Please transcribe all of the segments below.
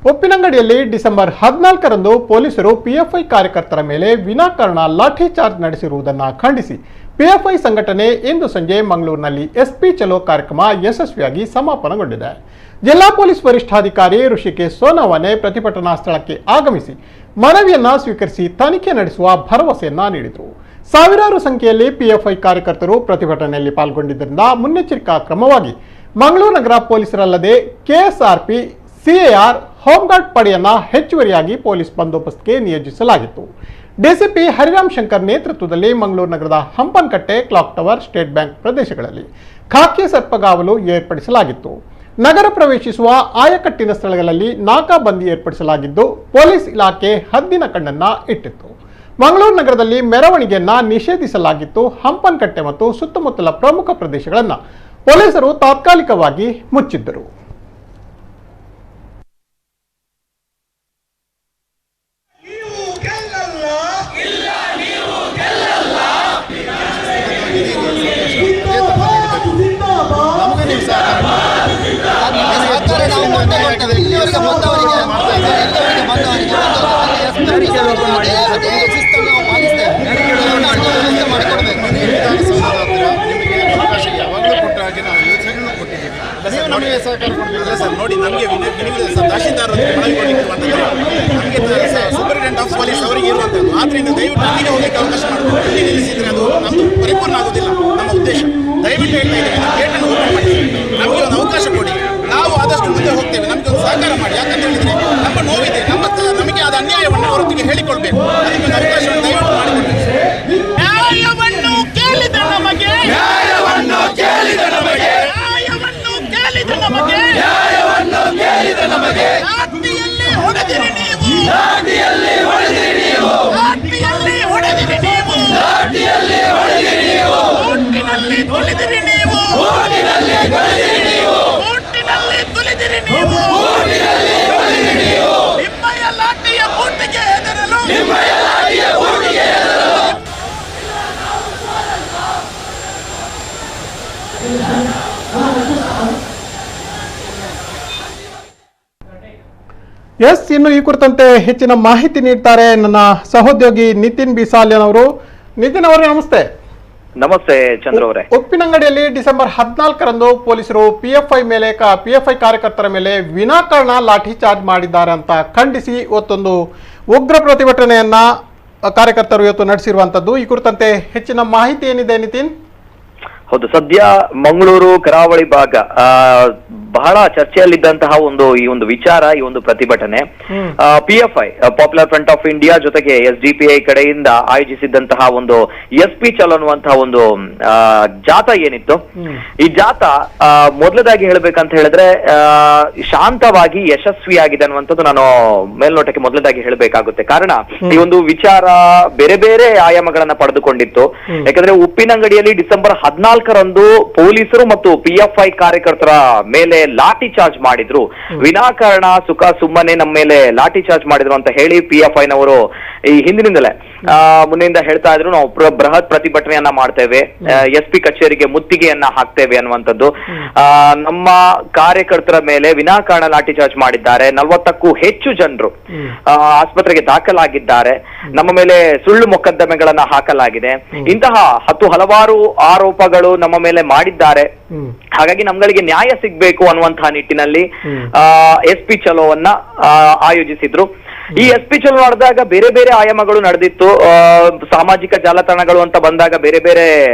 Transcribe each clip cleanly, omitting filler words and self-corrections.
ಉಪ್ಪಿನಂಗಡಿಯಲ್ಲಿ December 14ರಂದು ಪೊಲೀಸರು PFI ಕಾರ್ಯಕರ್ತರ ಮೇಲೆ ವಿನಾಕಾರಣ ಲಾಠಿ ಚಾರ್ಜ್ ನಡೆಸಿರುವುದನ್ನು ಖಂಡಿಸಿ ಪಿಎಫ್ಐ ಸಂಘಟನೆ ಇಂದು ಸಂಜೆ ಮಂಗಳೂರಿನಲ್ಲಿ ಎಸ್ಪಿ ಚಲೋ ಕಾರ್ಯಕ್ರಮ ಯಶಸ್ವಿಯಾಗಿ ಸಮಾಪನಗೊಂಡಿದೆ. ಜಿಲ್ಲಾ ಪೊಲೀಸ್ ವರಿಷ್ಠಾಧಿಕಾರಿ ಋಷಿಕೇಶ್ ಸೋನವನೆ ಪ್ರತಿಭಟನಾ ಸ್ಥಳಕ್ಕೆ ಆಗಮಿಸಿ ಮನವಿಯನ್ನ ಸ್ವೀಕರಿಸಿ ತನಿಖೆ ನಡೆಸುವ ಭರವಸೆಯನ್ನ ನೀಡಿದರು. ಸಾವಿರಾರು ಸಂಖ್ಯೆಯಲ್ಲಿ ಪಿಎಫ್ಐ ಕಾರ್ಯಕರ್ತರು ಪ್ರತಿಭಟನೆಯಲ್ಲಿ ಪಾಲ್ಗೊಂಡಿದ್ದರಿಂದ ಮುನ್ನೆಚ್ಚರಿಕಾ ಕ್ರಮವಾಗಿ ಮಂಗಳೂರು ನಗರ ಪೊಲೀಸರಲ್ಲದೆ ಕೆಎಸ್ಆರ್ಪಿ, ಸಿಎಆರ್, ಹೋಂಗಾರ್ಡ್ ಪಡೆಯನ್ನ ಹೆಚ್ಚುವರಿಯಾಗಿ ಪೊಲೀಸ್ ಬಂದೋಬಸ್ತ್ಗೆ ನಿಯೋಜಿಸಲಾಗಿತ್ತು. ಡಿಸಿಪಿ ಹರಿರಾಮ್ ಶಂಕರ್ ನೇತೃತ್ವದಲ್ಲಿ ಮಂಗಳೂರು ನಗರದ Hampankatta, clock tower, state bank ಪ್ರದೇಶಗಳಲ್ಲಿ ಖಾಕಿ ಸರ್ಪಗಾವಲು ಏರ್ಪಡಿಸಲಾಗಿತ್ತು. ನಗರ ಪ್ರವೇಶಿಸುವ ಆಯಕಟ್ಟಿನ ಸ್ಥಳಗಳಲ್ಲಿ ನಾಕಾಬಂದಿ ಏರ್ಪಡಿಸಲಾಗಿದ್ದು ಪೊಲೀಸ್ ಇಲಾಖೆ ಹದ್ದಿನ ಕಣ್ಣನ್ನ ಇಟ್ಟಿತ್ತು. ಮಂಗಳೂರು ನಗರದಲ್ಲಿ ಮೆರವಣಿಗೆಯನ್ನ ನಿಷೇಧಿಸಲಾಗಿತ್ತು. ಹಂಪನಕಟ್ಟೆ ಮತ್ತು ಸುತ್ತಮುತ್ತಲ ಪ್ರಮುಖ ಪ್ರದೇಶಗಳನ್ನು ಪೊಲೀಸರು ತಾತ್ಕಾಲಿಕವಾಗಿ ಮುಚ್ಚಿದ್ದರು. ನೋಡಿ, ನಮಗೆ ತಹಶೀಲ್ದಾರ್ ನಮಗೆ ಸೂಪರಿಂಟೆಂಡೆಂಟ್ ಆಫ್ ಪೊಲೀಸ್ ಅವರಿಗೆ ಇರುವಂಥದ್ದು. ಆದ್ರಿಂದ ದಯವಿಟ್ಟು ಅಲ್ಲಿಗೆ ಹೋಗಲಿಕ್ಕೆ ಅವಕಾಶ ಮಾಡಿಕೊಡಿ. ಅಲ್ಲಿ ನಿಲ್ಲಿಸಿದ್ರೆ ಅದು ನಮ್ಮದು ಪರಿಪೂರ್ಣ ಆಗೋದಿಲ್ಲ. ನಮ್ಮ ಉದ್ದೇಶ ದಯವಿಟ್ಟು ಹೇಳ್ತಾ ಇದ್ದೇವೆ, ಗೇಟನ್ನು ಓಪನ್ ಮಾಡಿ ನಮಗೆ ಒಂದು ಅವಕಾಶ ಕೊಡಿ. ನಾವು ಆದಷ್ಟು ಮುಂದೆ ಹೋಗ್ತೇವೆ, ನಮಗೆ ಒಂದು ಸಹಕಾರ ಮಾಡಿ. ಯಾಕಂತ ಹೇಳಿದ್ರೆ ನಮ್ಮ ನೋವಿದೆ, ನಮಗೆ ಆದ ಅನ್ಯಾಯವನ್ನು ಅವರೊತ್ತಿಗೆ ಹೇಳಿಕೊಳ್ಬೇಕು. ಅದಕ್ಕೆ ಒಂದು ಅವಕಾಶವನ್ನು ದಯವಿಟ್ಟು ಮಾಡಿಕೊಡಿ. ನ್ಯಾಯವನ್ನು ಕೇಳಿದ ನಮಗೆ, ನ್ಯಾಯವನ್ನು ಕೇಳಿದ ನಮಗೆ, ನ್ಯಾಯವನ್ನು ಕೇಳಿದ ನಮಗೆ, ನ್ಯಾಯವನ್ನು ಕೇಳಿದ ನಮಗೆ ಲಾಠಿಯಲ್ಲಿ ಹೊಡೆದಿರಿ ನೀವು, ಲಾಠಿಯಲ್ಲಿ ಹೊಡೆದಿರಿ ನೀವು, ಲಾಠಿಯಲ್ಲಿ ಹೊಡೆದಿರಿ ನೀವು, ಲಾಠಿಯಲ್ಲಿ ಹೊಡೆದಿರಿ ನೀವು, ಓಟಿನಲ್ಲಿ ತುಳಿದಿರಿ ನೀವು, ಓಟಿನಲ್ಲಿ ತುಳಿದಿರಿ ನೀವು, ಓಟಿನಲ್ಲಿ ತುಳಿದಿರಿ ನೀವು, ಓಟಿನಲ್ಲಿ ತುಳಿದಿರಿ ನೀವು. ನಿಮ್ಮಯ ಲಾಠಿಯ ಬೂಟಿಗೆ ಹೆದರಲು, ನಿಮ್ಮಯ ಲಾಠಿಯ ಬೂಟಿಗೆ ಹೆದರಲು. ಇನ್ನು ಈ ಕುರಿತಂತೆ ಹೆಚ್ಚಿನ ಮಾಹಿತಿ ನೀಡ್ತಾರೆ ನನ್ನ ಸಹೋದ್ಯೋಗಿ ನಿತಿನ್ ಬಿಸಾಲ್ಯನ್ ಅವರು. ನಿತಿನ್ ಅವರೇ ನಮಸ್ತೆ. ನಮಸ್ತೆ ಚಂದ್ರ ಅವರೇ. ಉಪ್ಪಿನಂಗಡಿಯಲ್ಲಿ ಡಿಸೆಂಬರ್ 14ರಂದು ಪೊಲೀಸರು ಪಿಎಫ್ಐ ಕಾರ್ಯಕರ್ತರ ಮೇಲೆ ವಿನಾಕಾರಣ ಲಾಠಿ ಚಾರ್ಜ್ ಮಾಡಿದ್ದಾರೆ ಅಂತ ಖಂಡಿಸಿ ಇವತ್ತೊಂದು ಉಗ್ರ ಪ್ರತಿಭಟನೆಯನ್ನ ಕಾರ್ಯಕರ್ತರು ಇವತ್ತು ನಡೆಸಿರುವಂತದ್ದು. ಈ ಕುರಿತಂತೆ ಹೆಚ್ಚಿನ ಮಾಹಿತಿ ಏನಿದೆ ನಿತಿನ್? ಹೌದು, ಸದ್ಯ ಮಂಗಳೂರು ಕರಾವಳಿ ಭಾಗ ಬಹಳ ಚರ್ಚೆಯಲ್ಲಿದ್ದಂತಹ ಈ ಒಂದು ವಿಚಾರ, ಈ ಒಂದು ಪ್ರತಿಭಟನೆ PFI popular front of India ಜೊತೆಗೆ ಎಸ್ಡಿಪಿಐ ಕಡೆಯಿಂದ ಆಯೋಜಿಸಿದ್ದಂತಹ ಒಂದು ಎಸ್ಪಿ ಚಲೋ ಅನ್ನುವಂತಹ ಒಂದು ಜಾಥಾ ಏನಿತ್ತು, ಈ ಜಾಥಾ ಮೊದಲದಾಗಿ ಹೇಳ್ಬೇಕಂತ ಹೇಳಿದ್ರೆ ಶಾಂತವಾಗಿ ಯಶಸ್ವಿಯಾಗಿದೆ ಅನ್ನುವಂಥದ್ದು ನಾನು ಮೇಲ್ನೋಟಕ್ಕೆ ಮೊದಲದಾಗಿ ಹೇಳಬೇಕಾಗುತ್ತೆ. ಕಾರಣ ಈ ಒಂದು ವಿಚಾರ ಬೇರೆ ಬೇರೆ ಆಯಾಮಗಳನ್ನ ಪಡೆದುಕೊಂಡಿತ್ತು. ಯಾಕಂದ್ರೆ ಉಪ್ಪಿನಂಗಡಿಯಲ್ಲಿ ಡಿಸೆಂಬರ್ 14ರಂದು ಪೊಲೀಸರು ಮತ್ತು ಪಿಎಫ್ಐ ಕಾರ್ಯಕರ್ತರ ಮೇಲೆ ಲಾಠಿ ಚಾರ್ಜ್ ಮಾಡಿದ್ರು. ವಿನಾಕಾರಣ ಸುಖ ಸುಮ್ಮನೆ ನಮ್ಮ ಮೇಲೆ ಲಾಠಿ ಚಾರ್ಜ್ ಮಾಡಿದ್ರು ಅಂತ ಹೇಳಿ ಪಿಎಫ್ಐನವರು ಈ ಹಿಂದಿನಿಂದಲೇ ಮುಂದೆಯಿಂದ ಹೇಳ್ತಾ ಇದ್ರು, ನಾವು ಬೃಹತ್ ಪ್ರತಿಭಟನೆಯನ್ನ ಮಾಡ್ತೇವೆ, ಎಸ್ಪಿ ಕಚೇರಿಗೆ ಮುತ್ತಿಗೆಯನ್ನ ಹಾಕ್ತೇವೆ ಅನ್ನುವಂಥದ್ದು. ನಮ್ಮ ಕಾರ್ಯಕರ್ತರ ಮೇಲೆ ವಿನಾಕಾರಣ ಲಾಠಿ ಚಾರ್ಜ್ ಮಾಡಿದ್ದಾರೆ. 40ಕ್ಕೂ ಹೆಚ್ಚು ಜನರು ಆಸ್ಪತ್ರೆಗೆ ದಾಖಲಾಗಿದ್ದಾರೆ. ನಮ್ಮ ಮೇಲೆ ಸುಳ್ಳು ಮೊಕದ್ದಮೆಗಳನ್ನ ಹಾಕಲಾಗಿದೆ. ಇಂತಹ ಹಲವಾರು ಆರೋಪಗಳು ನಮ್ಮ ಮೇಲೆ ಮಾಡಿದ್ದಾರೆ. ಹಾಗಾಗಿ ನಮ್ಗಳಿಗೆ ನ್ಯಾಯ ಸಿಗ್ಬೇಕು ಅನ್ನುವಂತಹ ನಿಟ್ಟಿನಲ್ಲಿ ಎಸ್ಪಿ ಚಲೋವನ್ನ ಆಯೋಜಿಸಿದ್ರು. ಈ ಎಸ್ಪಿ ಚಲೋ ನಡೆದಾಗ ಬೇರೆ ಬೇರೆ ಆಯಾಮಗಳು ನಡೆದಿತ್ತು. ಸಾಮಾಜಿಕ ಜಾಲತಾಣಗಳು ಅಂತ ಬಂದಾಗ ಬೇರೆ ಬೇರೆ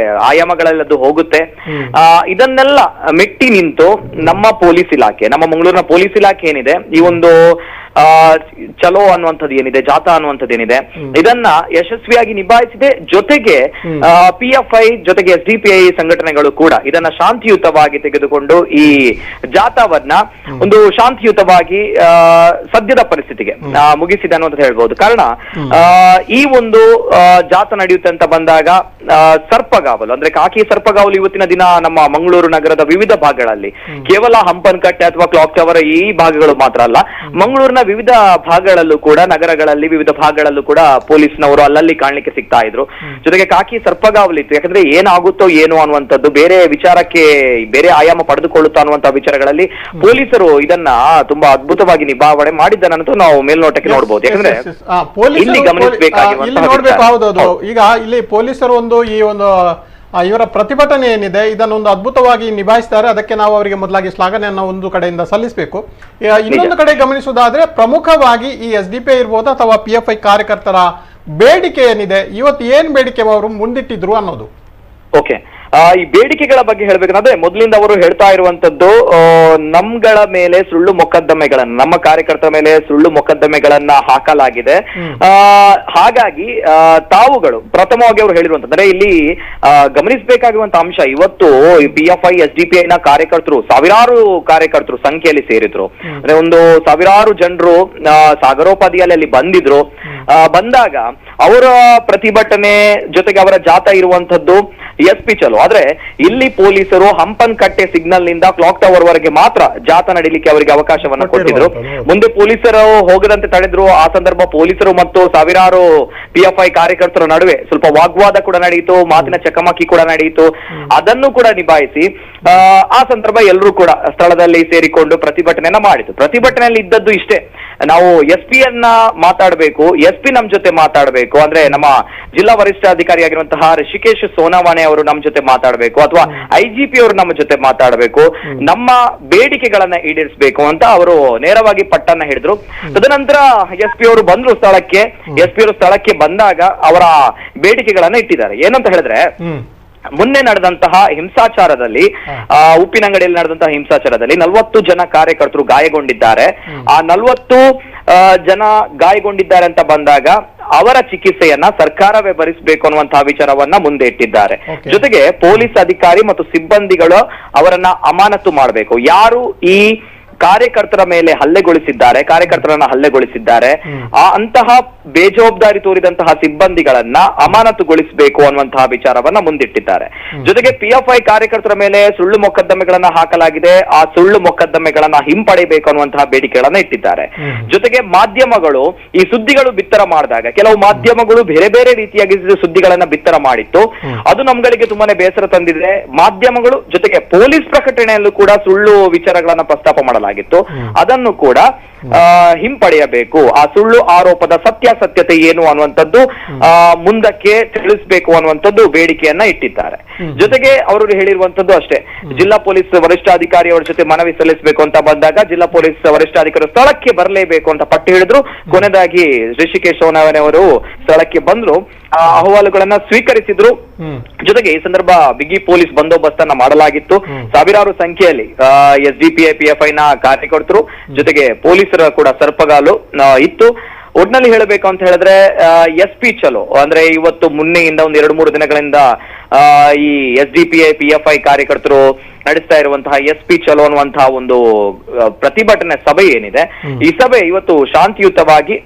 ಆಯಾಮಗಳೆಲ್ಲದು ಹೋಗುತ್ತೆ. ಇದನ್ನೆಲ್ಲ ಮೆಟ್ಟಿ ನಿಂತು ನಮ್ಮ ಪೊಲೀಸ್ ಇಲಾಖೆ, ನಮ್ಮ ಮಂಗಳೂರಿನ ಪೊಲೀಸ್ ಇಲಾಖೆ ಏನಿದೆ, ಈ ಒಂದು ಚಲೋ ಅನ್ನುವಂಥದ್ದು ಏನಿದೆ, ಜಾಥಾ ಅನ್ನುವಂಥದ್ದು ಏನಿದೆ, ಇದನ್ನ ಯಶಸ್ವಿಯಾಗಿ ನಿಭಾಯಿಸಿದೆ. ಜೊತೆಗೆ ಪಿಎಫ್ಐ ಜೊತೆಗೆ ಎಸ್ಡಿಪಿಐ ಸಂಘಟನೆಗಳು ಕೂಡ ಇದನ್ನ ಶಾಂತಿಯುತವಾಗಿ ತೆಗೆದುಕೊಂಡು ಈ ಜಾಥಾವನ್ನ ಒಂದು ಶಾಂತಿಯುತವಾಗಿ ಸದ್ಯದ ಪರಿಸ್ಥಿತಿಗೆ ಮುಗಿಸಿದೆ ಅನ್ನೋದು ಹೇಳ್ಬಹುದು. ಕಾರಣ ಈ ಒಂದು ಜಾಥಾ ನಡೆಯುತ್ತೆ ಅಂತ ಬಂದಾಗ ಸರ್ಪಗಾವಲು ಅಂದ್ರೆ ಖಾಕಿ ಸರ್ಪಗಾವಲು ಇವತ್ತಿನ ದಿನ ನಮ್ಮ ಮಂಗಳೂರು ನಗರದ ವಿವಿಧ ಭಾಗಗಳಲ್ಲಿ, ಕೇವಲ ಹಂಪನಕಟ್ಟೆ ಅಥವಾ ಕ್ಲಾಕ್ ಟವರ್ ಈ ಭಾಗಗಳು ಮಾತ್ರ ಅಲ್ಲ, ಮಂಗಳೂರಿನ ವಿವಿಧ ಭಾಗಗಳಲ್ಲೂ ಕೂಡ, ನಗರಗಳಲ್ಲಿ ವಿವಿಧ ಭಾಗಗಳಲ್ಲೂ ಕೂಡ ಪೊಲೀಸ್ನವರು ಅಲ್ಲಲ್ಲಿ ಕಾಣ್ಲಿಕ್ಕೆ ಸಿಗ್ತಾ ಇದ್ರು. ಜೊತೆಗೆ ಖಾಕಿ ಸರ್ಪಗಾವಲು ಇತ್ತು. ಯಾಕಂದ್ರೆ ಏನಾಗುತ್ತೋ ಏನೋ ಅನ್ನುವಂಥದ್ದು, ಬೇರೆ ವಿಚಾರಕ್ಕೆ ಬೇರೆ ಆಯಾಮ ಪಡೆದುಕೊಳ್ಳುತ್ತಾ ಅನ್ನುವಂತಹ ವಿಚಾರಗಳಲ್ಲಿ ಪೊಲೀಸರು ಇದನ್ನ ತುಂಬಾ ಅದ್ಭುತವಾಗಿ ನಿಭಾವಣೆ ಮಾಡಿದ್ದನ್ನಂತೂ ನಾವು ಮೇಲ್ನೋಟಕ್ಕೆ ನೋಡಬಹುದು. ಯಾಕಂದ್ರೆ ಇಲ್ಲಿ ಗಮನಿಸಬೇಕಾಗಿ ಈಗ ಇಲ್ಲಿ ಪೊಲೀಸರು ಈ ಒಂದು ಇವರ ಪ್ರತಿಭಟನೆ ಏನಿದೆ ಇದನ್ನೊಂದು ಅದ್ಭುತವಾಗಿ ನಿಭಾಯಿಸ್ತಾರೆ. ಅದಕ್ಕೆ ನಾವು ಅವರಿಗೆ ಮೊದಲಾಗಿ ಶ್ಲಾಘನೆಯನ್ನು ಒಂದು ಕಡೆಯಿಂದ ಸಲ್ಲಿಸಬೇಕು. ಇನ್ನೊಂದು ಕಡೆ ಗಮನಿಸುವುದಾದ್ರೆ ಪ್ರಮುಖವಾಗಿ ಈ SDPI ಇರ್ಬೋದು ಅಥವಾ PFI ಕಾರ್ಯಕರ್ತರ ಬೇಡಿಕೆ ಏನಿದೆ, ಇವತ್ತು ಏನ್ ಬೇಡಿಕೆ ಅವರು ಮುಂದಿಟ್ಟಿದ್ರು ಅನ್ನೋದು. ಓಕೆ, ಈ ಬೇಡಿಕೆಗಳ ಬಗ್ಗೆ ಹೇಳ್ಬೇಕಂದ್ರೆ ಮೊದಲಿಂದ ಅವರು ಹೇಳ್ತಾ ಇರುವಂತದ್ದು, ನಮ್ಗಳ ಮೇಲೆ ಸುಳ್ಳು ಮೊಕದ್ದಮೆಗಳನ್ನ, ನಮ್ಮ ಕಾರ್ಯಕರ್ತರ ಮೇಲೆ ಸುಳ್ಳು ಮೊಕದ್ದಮೆಗಳನ್ನ ಹಾಕಲಾಗಿದೆ. ಹಾಗಾಗಿ ತಾವುಗಳು ಪ್ರಥಮವಾಗಿ ಅವರು ಹೇಳಿರುವಂತಂದ್ರೆ ಇಲ್ಲಿ ಗಮನಿಸಬೇಕಾಗಿರುವಂತ ಅಂಶ, ಇವತ್ತು PFI SDPI ನ ಕಾರ್ಯಕರ್ತರು ಸಾವಿರಾರು ಕಾರ್ಯಕರ್ತರು ಸಂಖ್ಯೆಯಲ್ಲಿ ಸೇರಿದ್ರು. ಅಂದ್ರೆ ಒಂದು ಸಾವಿರಾರು ಜನರು ಸಾಗರೋಪಾದಿಯಲ್ಲಿ ಅಲ್ಲಿ ಬಂದಿದ್ರು. ಬಂದಾಗ ಅವರ ಪ್ರತಿಭಟನೆ ಜೊತೆಗೆ ಅವರ ಜಾಥಾ ಇರುವಂತದ್ದು SP ಚಲೋ. ಆದ್ರೆ ಇಲ್ಲಿ ಪೊಲೀಸರು ಹಂಪನಕಟ್ಟೆ ಸಿಗ್ನಲ್ ನಿಂದ ಕ್ಲಾಕ್ ಟವರ್ ವರೆಗೆ ಮಾತ್ರ ಜಾಥಾ ನಡೀಲಿಕ್ಕೆ ಅವರಿಗೆ ಅವಕಾಶವನ್ನ ಕೊಟ್ಟಿದ್ರು. ಮುಂದೆ ಪೊಲೀಸರು ಹೋಗದಂತೆ ತಡೆದ್ರು. ಆ ಸಂದರ್ಭ ಪೊಲೀಸರು ಮತ್ತು ಸಾವಿರಾರು PFI ಕಾರ್ಯಕರ್ತರ ನಡುವೆ ಸ್ವಲ್ಪ ವಾಗ್ವಾದ ಕೂಡ ನಡೆಯಿತು, ಮಾತಿನ ಚಕಮಕಿ ಕೂಡ ನಡೆಯಿತು. ಅದನ್ನು ಕೂಡ ನಿಭಾಯಿಸಿ ಆ ಸಂದರ್ಭ ಎಲ್ಲರೂ ಕೂಡ ಸ್ಥಳದಲ್ಲಿ ಸೇರಿಕೊಂಡು ಪ್ರತಿಭಟನೆಯನ್ನ ಮಾಡಿತು. ಪ್ರತಿಭಟನೆಯಲ್ಲಿ ಇದ್ದದ್ದು ಇಷ್ಟೇ, ನಾವು SP ಯನ್ನ ಮಾತಾಡಬೇಕು, SP ನಮ್ ಜೊತೆ ಮಾತಾಡಬೇಕು, ಅಂದ್ರೆ ನಮ್ಮ ಜಿಲ್ಲಾ ವರಿಷ್ಠಾಧಿಕಾರಿಯಾಗಿರುವಂತಹ ಋಷಿಕೇಶ್ ಸೋನಾವಾಣೆ ಅವರು ನಮ್ಮ ಜೊತೆ ಮಾತಾಡಬೇಕು, ಅಥವಾ IGP ಅವರು ನಮ್ಮ ಜೊತೆ ಮಾತಾಡಬೇಕು, ನಮ್ಮ ಬೇಡಿಕೆಗಳನ್ನ ಈಡೇರಿಸಬೇಕು ಅಂತ ಅವರು ನೇರವಾಗಿ ಪಟ್ಟನ್ನ ಹಿಡಿದ್ರು. ತದನಂತರ SP ಅವರು ಬಂದ್ರು ಸ್ಥಳಕ್ಕೆ. SP ಅವರು ಸ್ಥಳಕ್ಕೆ ಬಂದಾಗ ಅವರ ಬೇಡಿಕೆಗಳನ್ನ ಇಟ್ಟಿದ್ದಾರೆ. ಏನಂತ ಹೇಳಿದ್ರೆ, ಮೊನ್ನೆ ನಡೆದಂತಹ ಹಿಂಸಾಚಾರದಲ್ಲಿ, ಉಪ್ಪಿನಂಗಡಿಯಲ್ಲಿ ನಡೆದಂತಹ ಹಿಂಸಾಚಾರದಲ್ಲಿ 40 ಜನ ಕಾರ್ಯಕರ್ತರು ಗಾಯಗೊಂಡಿದ್ದಾರೆ. ಆ 40 ಜನ ಗಾಯಗೊಂಡಿದ್ದಾರೆ ಅಂತ ಬಂದಾಗ ಅವರ ಚಿಕಿತ್ಸೆಯನ್ನ ಸರ್ಕಾರವೇ ಭರಿಸಬೇಕು ಅನ್ನುವಂತಹ ವಿಚಾರವನ್ನ ಮುಂದೆ ಇಟ್ಟಿದ್ದಾರೆ. ಜೊತೆಗೆ ಪೊಲೀಸ್ ಅಧಿಕಾರಿ ಮತ್ತು ಸಿಬ್ಬಂದಿಗಳು ಅವರನ್ನ ಅಮಾನತು ಮಾಡಬೇಕು. ಯಾರು ಈ ಕಾರ್ಯಕರ್ತರ ಮೇಲೆ ಕಾರ್ಯಕರ್ತರನ್ನ ಹಲ್ಲೆಗೊಳಿಸಿದ್ದಾರೆ, ಅಂತಹ ಬೇಜವಾಬ್ದಾರಿ ತೋರಿದಂತಹ ಸಿಬ್ಬಂದಿಗಳನ್ನ ಅಮಾನತುಗೊಳಿಸಬೇಕು ಅನ್ನುವಂತಹ ವಿಚಾರವನ್ನ ಮುಂದಿಟ್ಟಿದ್ದಾರೆ. ಜೊತೆಗೆ PFI ಕಾರ್ಯಕರ್ತರ ಮೇಲೆ ಸುಳ್ಳು ಮೊಕದ್ದಮೆಗಳನ್ನ ಹಾಕಲಾಗಿದೆ, ಆ ಸುಳ್ಳು ಮೊಕದ್ದಮೆಗಳನ್ನ ಹಿಂಪಡೆಯಬೇಕು ಅನ್ನುವಂತಹ ಬೇಡಿಕೆಗಳನ್ನ ಇಟ್ಟಿದ್ದಾರೆ. ಜೊತೆಗೆ ಮಾಧ್ಯಮಗಳು ಈ ಸುದ್ದಿಗಳು ಬಿತ್ತರ ಮಾಡಿದಾಗ, ಕೆಲವು ಮಾಧ್ಯಮಗಳು ಬೇರೆ ಬೇರೆ ರೀತಿಯಾಗಿ ಸುದ್ದಿಗಳನ್ನ ಬಿತ್ತರ ಮಾಡಿತ್ತು. ಅದು ನಮ್ಗಳಿಗೆ ತುಂಬಾನೇ ಬೇಸರ ತಂದಿದೆ. ಮಾಧ್ಯಮಗಳು ಜೊತೆಗೆ ಪೊಲೀಸ್ ಪ್ರಕಟಣೆಯಲ್ಲೂ ಕೂಡ ಸುಳ್ಳು ವಿಚಾರಗಳನ್ನ ಪ್ರಸ್ತಾಪ ಮಾಡಲಾಗಿದೆ. ಅದನ್ನು ಕೂಡ ಹಿಂಪಡೆಯಬೇಕು. ಆ ಸುಳ್ಳು ಆರೋಪದ ಸತ್ಯಾಸತ್ಯತೆ ಏನು ಅನ್ನುವಂಥದ್ದು ಮುಂದಕ್ಕೆ ತಿಳಿಸಬೇಕು ಅನ್ನುವಂಥದ್ದು ಬೇಡಿಕೆಯನ್ನ ಇಟ್ಟಿದ್ದಾರೆ. ಜೊತೆಗೆ ಅವರು ಹೇಳಿರುವಂತದ್ದು ಅಷ್ಟೇ, ಜಿಲ್ಲಾ ಪೊಲೀಸ್ ವರಿಷ್ಠಾಧಿಕಾರಿ ಅವರ ಜೊತೆ ಮನವಿ ಸಲ್ಲಿಸಬೇಕು ಅಂತ ಬಂದಾಗ ಜಿಲ್ಲಾ ಪೊಲೀಸ್ ವರಿಷ್ಠಾಧಿಕಾರಿ ಸ್ಥಳಕ್ಕೆ ಬರಲೇಬೇಕು ಅಂತ ಪಟ್ಟು ಹೇಳಿದ್ರು. ಕೊನೆಯದಾಗಿ ಋಷಿಕೇಶ್ ಸೋನಾವಣೆ ಅವರು ಸ್ಥಳಕ್ಕೆ ಬಂದ್ರು, ಅಹವಾಲುಗಳನ್ನ ಸ್ವೀಕರಿಸಿದ್ರು. ಜೊತೆಗೆ ಈ ಸಂದರ್ಭ ಬಿಗಿ ಪೊಲೀಸ್ ಬಂದೋಬಸ್ತನ್ನ ಮಾಡಲಾಗಿತ್ತು. ಸಾವಿರಾರು ಸಂಖ್ಯೆಯಲ್ಲಿ SDPI PFI ನ ಕಾರ್ಯಕರ್ತರು ಜೊತೆಗೆ ಪೊಲೀಸರ ಕೂಡ ಸರ್ಪಗಾಲು ಇತ್ತು. ಒಟ್ನಲ್ಲಿ ಹೇಳಬೇಕು ಅಂತ ಹೇಳಿದ್ರೆ SP ಚಲೋ ಅಂದ್ರೆ ಇವತ್ತು ಮೊನ್ನೆಯಿಂದ ಒಂದು 2-3 ದಿನಗಳಿಂದ ಈ SDPI PFI ಕಾರ್ಯಕರ್ತರು ನಡೆಸ್ತಾ ಇರುವಂತಹ SP ಚಲೋ ಅನ್ನುವಂತಹ ಒಂದು ಪ್ರತಿಭಟನೆ ಸಭೆ ಏನಿದೆ, ಈ ಸಭೆ ಇವತ್ತು ಶಾಂತಿಯುತವಾಗಿ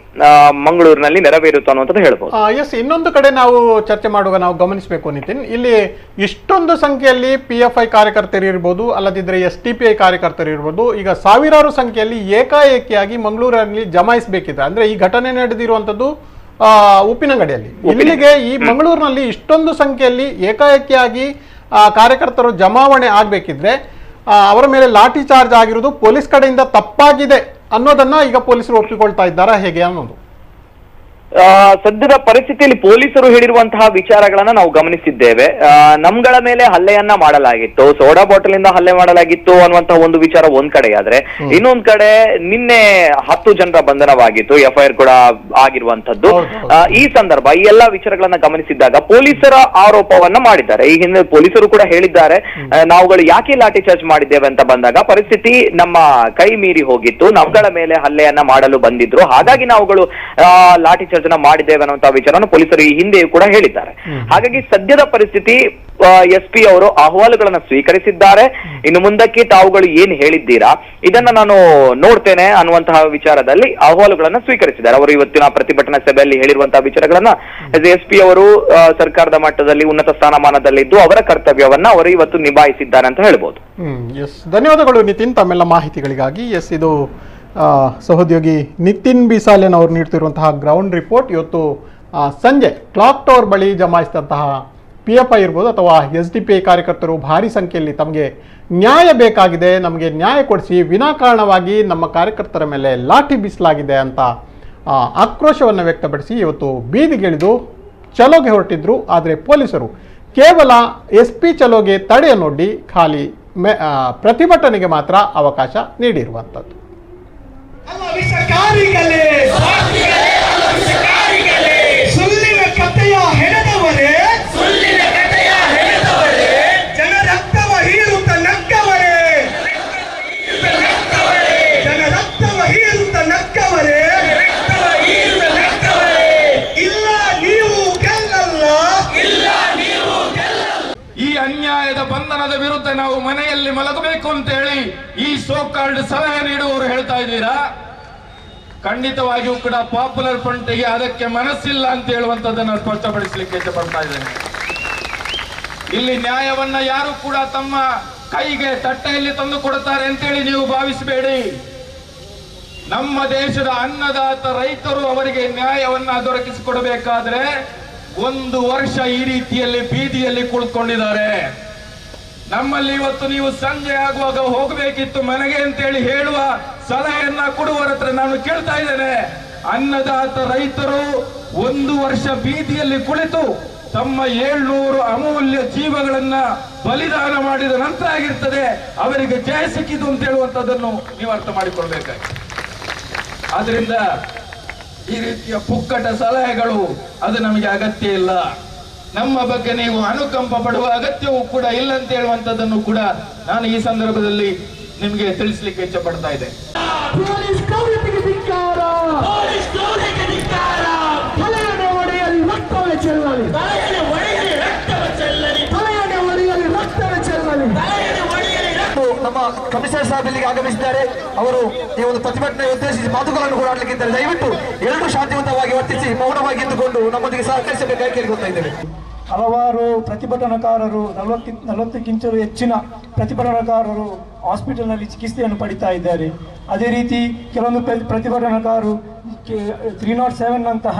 ಮಂಗಳೂರಿನಲ್ಲಿ ನೆರವೇರುತ್ತು ಅನ್ನುವಂಥದ್ದು ಹೇಳ್ಬೋದು. ಇನ್ನೊಂದು ಕಡೆ ನಾವು ಚರ್ಚೆ ಮಾಡುವಾಗ ನಾವು ಗಮನಿಸಬೇಕು ನಿತಿನ್, ಇಲ್ಲಿ ಇಷ್ಟೊಂದು ಸಂಖ್ಯೆಯಲ್ಲಿ PFI ಕಾರ್ಯಕರ್ತರು ಇರ್ಬೋದು, ಅಲ್ಲದಿದ್ರೆ SDPI ಕಾರ್ಯಕರ್ತರು ಇರ್ಬೋದು, ಈಗ ಸಾವಿರಾರು ಸಂಖ್ಯೆಯಲ್ಲಿ ಏಕಾಏಕಿಯಾಗಿ ಮಂಗಳೂರಿನಲ್ಲಿ ಜಮಾಯಿಸಬೇಕಿದೆ. ಅಂದ್ರೆ ಈ ಘಟನೆ ನಡೆದಿರುವಂತದ್ದು ಉಪ್ಪಿನಂಗಡಿಯಲ್ಲಿ. ಇಲ್ಲಿಗೆ ಈ ಮಂಗಳೂರಿನಲ್ಲಿ ಇಷ್ಟೊಂದು ಸಂಖ್ಯೆಯಲ್ಲಿ ಏಕಾಏಕಿಯಾಗಿ ಕಾರ್ಯಕರ್ತರು ಜಮಾವಣೆ ಆಗ್ಬೇಕಿದ್ರೆ ಅವರ ಮೇಲೆ ಲಾಠಿ ಚಾರ್ಜ್ ಆಗಿರುವುದು ಪೊಲೀಸ್ ಕಡೆಯಿಂದ ತಪ್ಪಾಗಿದೆ ಅನ್ನೋದನ್ನ ಈಗ ಪೊಲೀಸರು ಒಪ್ಪಿಕೊಳ್ತಾ ಇದ್ದಾರಾ ಹೇಗೆ ಅನ್ನೋದು? ಸದ್ಯದ ಪರಿಸ್ಥಿತಿಯಲ್ಲಿ ಪೊಲೀಸರು ಹೇಳಿರುವಂತಹ ವಿಚಾರಗಳನ್ನ ನಾವು ಗಮನಿಸಿದ್ದೇವೆ. ನಮ್ಗಳ ಮೇಲೆ ಹಲ್ಲೆಯನ್ನ ಮಾಡಲಾಗಿತ್ತು, ಸೋಡಾ ಬಾಟಲ್ ಇಂದ ಹಲ್ಲೆ ಮಾಡಲಾಗಿತ್ತು ಅನ್ನುವಂತಹ ಒಂದು ವಿಚಾರ ಒಂದ್ ಕಡೆ ಆದ್ರೆ, ಇನ್ನೊಂದ್ ಕಡೆ ನಿನ್ನೆ 10 ಜನರ ಬಂಧನವಾಗಿತ್ತು, FIR ಕೂಡ ಆಗಿರುವಂತದ್ದು. ಈ ಸಂದರ್ಭ ಈ ಎಲ್ಲಾ ವಿಚಾರಗಳನ್ನ ಗಮನಿಸಿದಾಗ ಪೊಲೀಸರ ಆರೋಪವನ್ನ ಮಾಡಿದ್ದಾರೆ. ಈ ಹಿಂದೆ ಪೊಲೀಸರು ಕೂಡ ಹೇಳಿದ್ದಾರೆ, ನಾವುಗಳು ಯಾಕೆ ಲಾಠಿ ಚಾರ್ಜ್ ಮಾಡಿದ್ದೇವೆ ಅಂತ ಬಂದಾಗ ಪರಿಸ್ಥಿತಿ ನಮ್ಮ ಕೈ ಮೀರಿ ಹೋಗಿತ್ತು, ನಮ್ಗಳ ಮೇಲೆ ಹಲ್ಲೆಯನ್ನ ಮಾಡಲು ಬಂದಿದ್ರು, ಹಾಗಾಗಿ ನಾವುಗಳು ಲಾಠಿ ಚಾರ್ಜ್ ಇದನ್ನ ಮಾಡಿದ್ದೇವೆ ಅನ್ನುವಂತಹ ವಿಚಾರವನ್ನು ಪೊಲೀಸರು ಈ ಹಿಂದೆಯೂ ಕೂಡ ಹೇಳಿದ್ದಾರೆ. ಹಾಗಾಗಿ ಸದ್ಯದ ಪರಿಸ್ಥಿತಿ SP ಅವರು ಅಹವಾಲುಗಳನ್ನ ಸ್ವೀಕರಿಸಿದ್ದಾರೆ. ಇನ್ನು ಮುಂದಕ್ಕೆ ತಾವುಗಳು ಏನ್ ಹೇಳಿದ್ದೀರಾ ಇದನ್ನ ನಾನು ನೋಡ್ತೇನೆ ಅನ್ನುವಂತಹ ವಿಚಾರದಲ್ಲಿ ಅಹವಾಲುಗಳನ್ನ ಸ್ವೀಕರಿಸಿದ್ದಾರೆ. ಅವರು ಇವತ್ತಿನ ಪ್ರತಿಭಟನಾ ಸಭೆಯಲ್ಲಿ ಹೇಳಿರುವಂತಹ ವಿಚಾರಗಳನ್ನ SP ಅವರು ಸರ್ಕಾರದ ಮಟ್ಟದಲ್ಲಿ ಉನ್ನತ ಸ್ಥಾನಮಾನದಲ್ಲಿದ್ದು ಅವರ ಕರ್ತವ್ಯವನ್ನ ಅವರು ಇವತ್ತು ನಿಭಾಯಿಸಿದ್ದಾರೆ ಅಂತ ಹೇಳ್ಬೋದು. ಧನ್ಯವಾದಗಳು ನಿತಿನ್ ತಮ್ಮೆಲ್ಲ ಮಾಹಿತಿಗಳಿಗಾಗಿ. ಇದು ಸಹೋದ್ಯೋಗಿ ನಿತಿನ್ ಬಿಸಾಲೆನ್ ಅವರು ನೀಡ್ತಿರುವಂತಹ ಗ್ರೌಂಡ್ ರಿಪೋರ್ಟ್. ಇವತ್ತು ಸಂಜೆ ಕ್ಲಾಕ್ ಟವರ್ ಬಳಿ ಜಮಾಯಿಸಿದಂತಹ PFI ಇರ್ಬೋದು ಅಥವಾ SDPI ಕಾರ್ಯಕರ್ತರು ಭಾರಿ ಸಂಖ್ಯೆಯಲ್ಲಿ ತಮಗೆ ನ್ಯಾಯ ಬೇಕಾಗಿದೆ, ನಮಗೆ ನ್ಯಾಯ ಕೊಡಿಸಿ, ವಿನಾಕಾರಣವಾಗಿ ನಮ್ಮ ಕಾರ್ಯಕರ್ತರ ಮೇಲೆ ಲಾಠಿ ಬೀಸಲಾಗಿದೆ ಅಂತ ಆಕ್ರೋಶವನ್ನು ವ್ಯಕ್ತಪಡಿಸಿ ಇವತ್ತು ಬೀದಿಗಿಳಿದು ಚಲೋಗೆ ಹೊರಟಿದ್ರು. ಆದರೆ ಪೊಲೀಸರು ಕೇವಲ SP ಚಲೋಗೆ ತಡೆಯನ್ನೊಡ್ಡಿ ಖಾಲಿ ಪ್ರತಿಭಟನೆಗೆ ಮಾತ್ರ ಅವಕಾಶ ನೀಡಿರುವಂಥದ್ದು. ಅನ್ಯಾಯದ ಬಂಧನದ ವಿರುದ್ಧ ನಾವು ಮನೆಯಲ್ಲಿ ಮಲಗಬೇಕು ಅಂತ ಹೇಳಿ ಈ ಸೋಕಾಲ್ಡ್ ಸಲಹೆ ನೀಡುವವರು ಹೇಳ್ತಾ ಇದ್ದೀರಾ. ಖಂಡಿತವಾಗಿಯೂ ಕೂಡ ಪಾಪ್ಯುಲರ್ ಫ್ರಂಟ್ಗೆ ಅದಕ್ಕೆ ಮನಸ್ಸಿಲ್ಲ ಅಂತ ಹೇಳುವಂತದ್ದನ್ನು ಸ್ಪಷ್ಟಪಡಿಸಲಿಕ್ಕೆ ಇಷ್ಟಪಡ್ತಾ ಇದ್ದೇನೆ. ಇಲ್ಲಿ ನ್ಯಾಯವನ್ನ ಯಾರು ಕೂಡ ತಮ್ಮ ಕೈಗೆ ತಟ್ಟೆಯಲ್ಲಿ ತಂದು ಕೊಡುತ್ತಾರೆ ಅಂತೇಳಿ ನೀವು ಭಾವಿಸಬೇಡಿ. ನಮ್ಮ ದೇಶದ ಅನ್ನದಾತ ರೈತರು ಅವರಿಗೆ ನ್ಯಾಯವನ್ನ ದೊರಕಿಸಿಕೊಡಬೇಕಾದ್ರೆ 1 ವರ್ಷ ಈ ರೀತಿಯಲ್ಲಿ ಬೀದಿಯಲ್ಲಿ ಕುಳಿತುಕೊಂಡಿದ್ದಾರೆ. ನಮ್ಮಲ್ಲಿ ಇವತ್ತು ನೀವು ಸಂಜೆ ಆಗುವಾಗ ಹೋಗಬೇಕಿತ್ತು ಮನೆಗೆ ಅಂತೇಳಿ ಹೇಳುವ ಸಲಹೆಯನ್ನ ಕೊಡುವರ ಹತ್ರ ನಾನು ಕೇಳ್ತಾ ಇದ್ದೇನೆ. ಅನ್ನದಾತ ರೈತರು 1 ವರ್ಷ ಬೀದಿಯಲ್ಲಿ ಕುಳಿತು ತಮ್ಮ 700 ಅಮೂಲ್ಯ ಜೀವಗಳನ್ನ ಬಲಿದಾನ ಮಾಡಿದ ನಂತರ ಆಗಿರ್ತದೆ ಅವರಿಗೆ ಜಯ ಸಿಕ್ಕಿತು ಅಂತ ಹೇಳುವಂತದ್ದನ್ನು ನೀವು ಅರ್ಥ ಮಾಡಿಕೊಳ್ಬೇಕಾಗಿದೆ. ಆದ್ರಿಂದ ಈ ರೀತಿಯ ಪುಕ್ಕಟ ಸಲಹೆಗಳು ಅದು ನಮಗೆ ಅಗತ್ಯ ಇಲ್ಲ. ನಮ್ಮ ಬಗ್ಗೆ ನೀವು ಅನುಕಂಪ ಪಡುವ ಅಗತ್ಯವೂ ಕೂಡ ಇಲ್ಲ ಅಂತ ಹೇಳುವಂತದ್ದನ್ನು ಕೂಡ ನಾನು ಈ ಸಂದರ್ಭದಲ್ಲಿ ನಿಮಗೆ ತಿಳಿಸಲಿಕ್ಕೆ ಇಚ್ಛೆ ಪಡ್ತಾ ಇದ್ದೆ. ನಮ್ಮ ಕಮಿಷನರ್ ಸಾಹೇಬ್ ಇಲ್ಲಿಗೆ ಆಗಮಿಸಿದ್ದಾರೆ. ಅವರು ಈ ಒಂದು ಪ್ರತಿಭಟನೆ ಉದ್ದೇಶಿಸಿ ಮಾತುಗಳನ್ನು ಕೂಡ ಆಡಲಿಕ್ಕಿದ್ದಾರೆ. ದಯವಿಟ್ಟು ಎಲ್ಲರೂ ಶಾಂತಿಯುತವಾಗಿ ವರ್ತಿಸಿ ಮೌನವಾಗಿ ಇದ್ದುಕೊಂಡು ನಮ್ಮೊಂದಿಗೆ ಸಹಕರಿಸಬೇಕಾಗಿ ಕೇಳಿಕೊಳ್ತಾ ಇದ್ದೇವೆ. ಹಲವಾರು ಪ್ರತಿಭಟನಾಕಾರರು 40ಕ್ಕಿಂತಲೂ ಹೆಚ್ಚಿನ ಪ್ರತಿಭಟನಾಕಾರರು ಹಾಸ್ಪಿಟಲ್ನಲ್ಲಿ ಚಿಕಿತ್ಸೆಯನ್ನು ಪಡಿತಾ ಇದ್ದಾರೆ. ಅದೇ ರೀತಿ ಕೆಲವೊಂದು ಪ್ರತಿಭಟನಾಕಾರರು 307 ನಂತಹ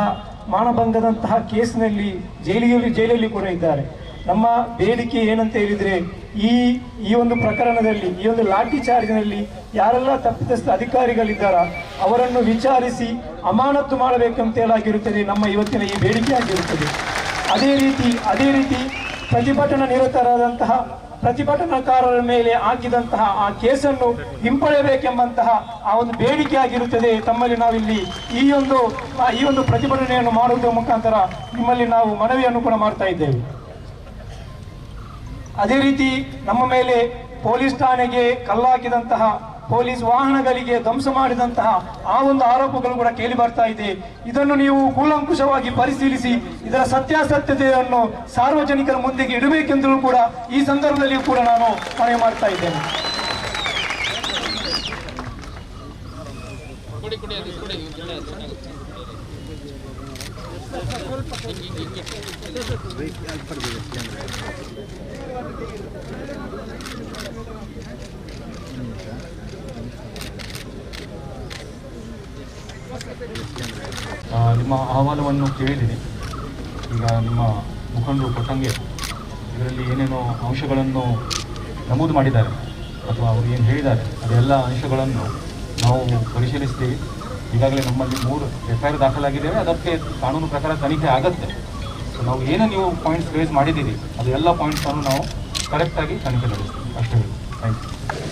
ಮಾನಭಂಗದಂತಹ ಕೇಸ್ನಲ್ಲಿ ಜೈಲಲ್ಲಿ ಕೂಡ ಇದ್ದಾರೆ. ನಮ್ಮ ಬೇಡಿಕೆ ಏನಂತ ಹೇಳಿದರೆ ಈ ಒಂದು ಪ್ರಕರಣದಲ್ಲಿ ಈ ಒಂದು ಲಾಠಿ ಚಾರ್ಜ್ನಲ್ಲಿ ಯಾರೆಲ್ಲ ತಪ್ಪಿತಸ್ಥ ಅಧಿಕಾರಿಗಳಿದ್ದಾರ ಅವರನ್ನು ವಿಚಾರಿಸಿ ಅಮಾನತು ಮಾಡಬೇಕಂತ ಹೇಳಾಗಿರುತ್ತದೆ ನಮ್ಮ ಇವತ್ತಿನ ಈ ಬೇಡಿಕೆ ಆಗಿರುತ್ತದೆ. ಅದೇ ರೀತಿ ಪ್ರತಿಭಟನಾ ನಿರತರಾದಂತಹ ಪ್ರತಿಭಟನಾಕಾರರ ಮೇಲೆ ಹಾಕಿದಂತಹ ಆ ಕೇಸನ್ನು ಹಿಂಪಡೆಯಬೇಕೆಂಬಂತಹ ಆ ಒಂದು ಬೇಡಿಕೆ ಆಗಿರುತ್ತದೆ. ತಮ್ಮಲ್ಲಿ ನಾವಿಲ್ಲಿ ಈ ಒಂದು ಪ್ರತಿಭಟನೆಯನ್ನು ಮಾಡುವುದರ ಮುಖಾಂತರ ನಿಮ್ಮಲ್ಲಿ ನಾವು ಮನವಿಯನ್ನು ಕೂಡ ಮಾಡ್ತಾ ಇದ್ದೇವೆ. ಅದೇ ರೀತಿ ನಮ್ಮ ಮೇಲೆ ಪೊಲೀಸ್ ಠಾಣೆಗೆ ಕಲ್ಲಾಕಿದಂತಹ ಪೊಲೀಸ್ ವಾಹನಗಳಿಗೆ ಧ್ವಂಸ ಮಾಡಿದಂತಹ ಆ ಒಂದು ಆರೋಪಗಳು ಕೂಡ ಕೇಳಿ ಬರ್ತಾ ಇದೆ. ಇದನ್ನು ನೀವು ಕೂಲಂಕುಷವಾಗಿ ಪರಿಶೀಲಿಸಿ ಇದರ ಸತ್ಯಾಸತ್ಯತೆಯನ್ನು ಸಾರ್ವಜನಿಕರ ಮುಂದೆಗೆ ಇಡಬೇಕೆಂದರೂ ಕೂಡ ಈ ಸಂದರ್ಭದಲ್ಲಿ ಕೂಡ ನಾನು ಮನವಿ ಮಾಡ್ತಾ ಇದ್ದೇನೆ. ನಿಮ್ಮ ಅಹವಾಲುವನ್ನು ಕೇಳಿದ್ದೀನಿ. ಈಗ ನಿಮ್ಮ ಮುಖಂಡರು ಕೊಟ್ಟಂಗೆ ಇದರಲ್ಲಿ ಏನೇನೋ ಅಂಶಗಳನ್ನು ನಮೂದು ಮಾಡಿದ್ದಾರೆ ಅಥವಾ ಅವರು ಏನು ಹೇಳಿದ್ದಾರೆ ಅದೆಲ್ಲ ಅಂಶಗಳನ್ನು ನಾವು ಪರಿಶೀಲಿಸ್ತೀವಿ. ಈಗಾಗಲೇ ನಮ್ಮಲ್ಲಿ 3 FIR ದಾಖಲಾಗಿದ್ದೇವೆ. ಅದಕ್ಕೆ ಕಾನೂನು ಪ್ರಕಾರ ತನಿಖೆ ಆಗುತ್ತೆ. ಸೊ ನಾವು ಏನು ನೀವು ಪಾಯಿಂಟ್ಸ್ ರೇಸ್ ಮಾಡಿದ್ದೀರಿ ಅದು ಎಲ್ಲ ಪಾಯಿಂಟ್ಸನ್ನು ನಾವು ಕರೆಕ್ಟಾಗಿ ತನಿಖೆ ನಡೆಸ್ತೀವಿ ಅಷ್ಟೇ. Thank you.